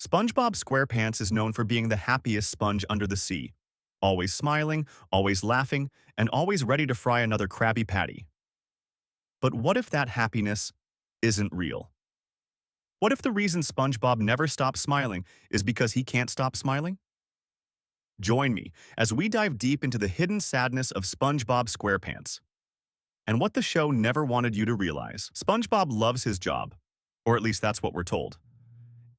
SpongeBob SquarePants is known for being the happiest sponge under the sea, always smiling, always laughing, and always ready to fry another Krabby Patty. But what if that happiness isn't real? What if the reason SpongeBob never stops smiling is because he can't stop smiling? Join me as we dive deep into the hidden sadness of SpongeBob SquarePants and what the show never wanted you to realize. SpongeBob loves his job, or at least that's what we're told.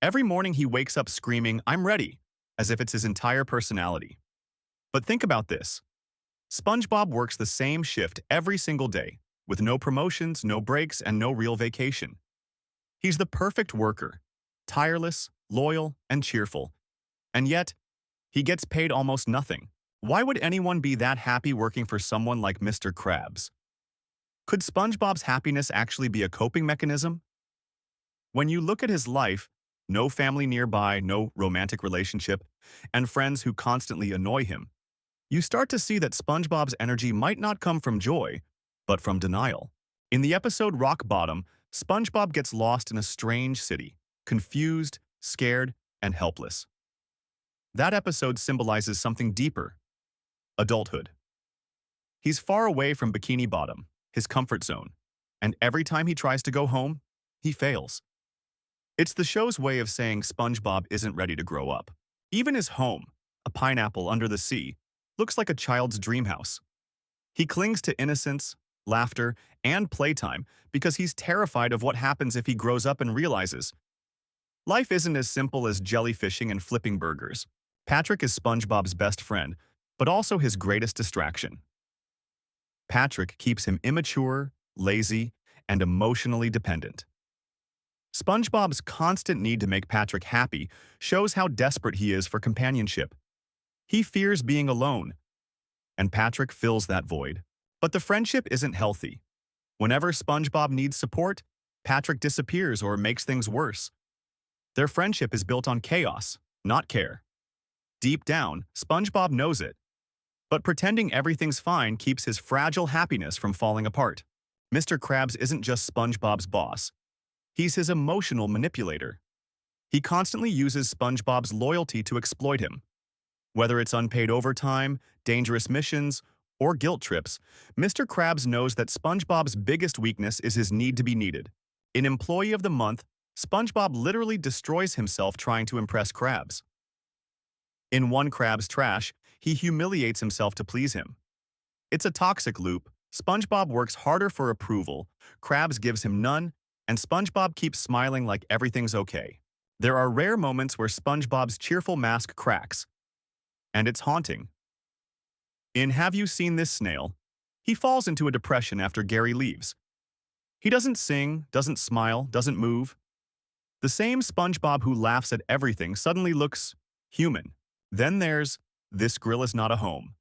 Every morning he wakes up screaming, "I'm ready," as if it's his entire personality. But think about this. SpongeBob works the same shift every single day, with no promotions, no breaks, and no real vacation. He's the perfect worker, tireless, loyal, and cheerful. And yet, he gets paid almost nothing. Why would anyone be that happy working for someone like Mr. Krabs? Could SpongeBob's happiness actually be a coping mechanism? When you look at his life, no family nearby, no romantic relationship, and friends who constantly annoy him, you start to see that SpongeBob's energy might not come from joy, but from denial. In the episode Rock Bottom, SpongeBob gets lost in a strange city, confused, scared, and helpless. That episode symbolizes something deeper: adulthood. He's far away from Bikini Bottom, his comfort zone, and every time he tries to go home, he fails. It's the show's way of saying SpongeBob isn't ready to grow up. Even his home, a pineapple under the sea, looks like a child's dream house. He clings to innocence, laughter, and playtime because he's terrified of what happens if he grows up and realizes life isn't as simple as jellyfishing and flipping burgers. Patrick is SpongeBob's best friend, but also his greatest distraction. Patrick keeps him immature, lazy, and emotionally dependent. SpongeBob's constant need to make Patrick happy shows how desperate he is for companionship. He fears being alone, and Patrick fills that void. But the friendship isn't healthy. Whenever SpongeBob needs support, Patrick disappears or makes things worse. Their friendship is built on chaos, not care. Deep down, SpongeBob knows it. But pretending everything's fine keeps his fragile happiness from falling apart. Mr. Krabs isn't just SpongeBob's boss. He's his emotional manipulator. He constantly uses SpongeBob's loyalty to exploit him. Whether it's unpaid overtime, dangerous missions, or guilt trips, Mr. Krabs knows that SpongeBob's biggest weakness is his need to be needed. In Employee of the Month, SpongeBob literally destroys himself trying to impress Krabs. In One Krabs Trash, he humiliates himself to please him. It's a toxic loop. SpongeBob works harder for approval, Krabs gives him none, and SpongeBob keeps smiling like everything's okay. There are rare moments where SpongeBob's cheerful mask cracks, and it's haunting. In Have You Seen This Snail? He falls into a depression after Gary leaves. He doesn't sing, doesn't smile, doesn't move. The same SpongeBob who laughs at everything suddenly looks human. Then there's This Grill Is Not a Home,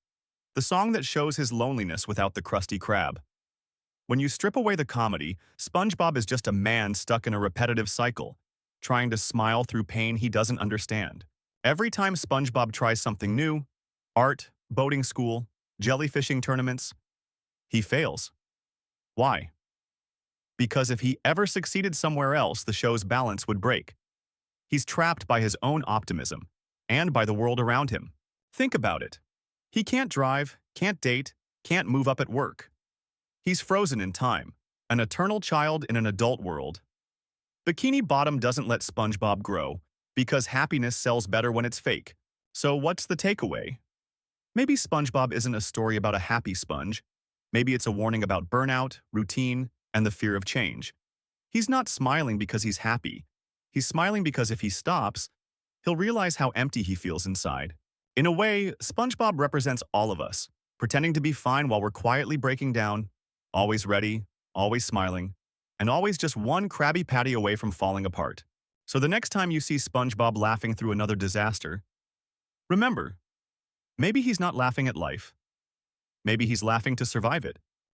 the song that shows his loneliness without the Krusty Krab. When you strip away the comedy, SpongeBob is just a man stuck in a repetitive cycle, trying to smile through pain he doesn't understand. Every time SpongeBob tries something new, art, boating school, jellyfishing tournaments, he fails. Why? Because if he ever succeeded somewhere else, the show's balance would break. He's trapped by his own optimism, and by the world around him. Think about it. He can't drive, can't date, can't move up at work. He's frozen in time, an eternal child in an adult world. Bikini Bottom doesn't let SpongeBob grow, because happiness sells better when it's fake. So what's the takeaway? Maybe SpongeBob isn't a story about a happy sponge. Maybe it's a warning about burnout, routine, and the fear of change. He's not smiling because he's happy. He's smiling because if he stops, he'll realize how empty he feels inside. In a way, SpongeBob represents all of us, pretending to be fine while we're quietly breaking down, always ready, always smiling, and always just one Krabby Patty away from falling apart. So the next time you see SpongeBob laughing through another disaster, remember, maybe he's not laughing at life. Maybe he's laughing to survive it.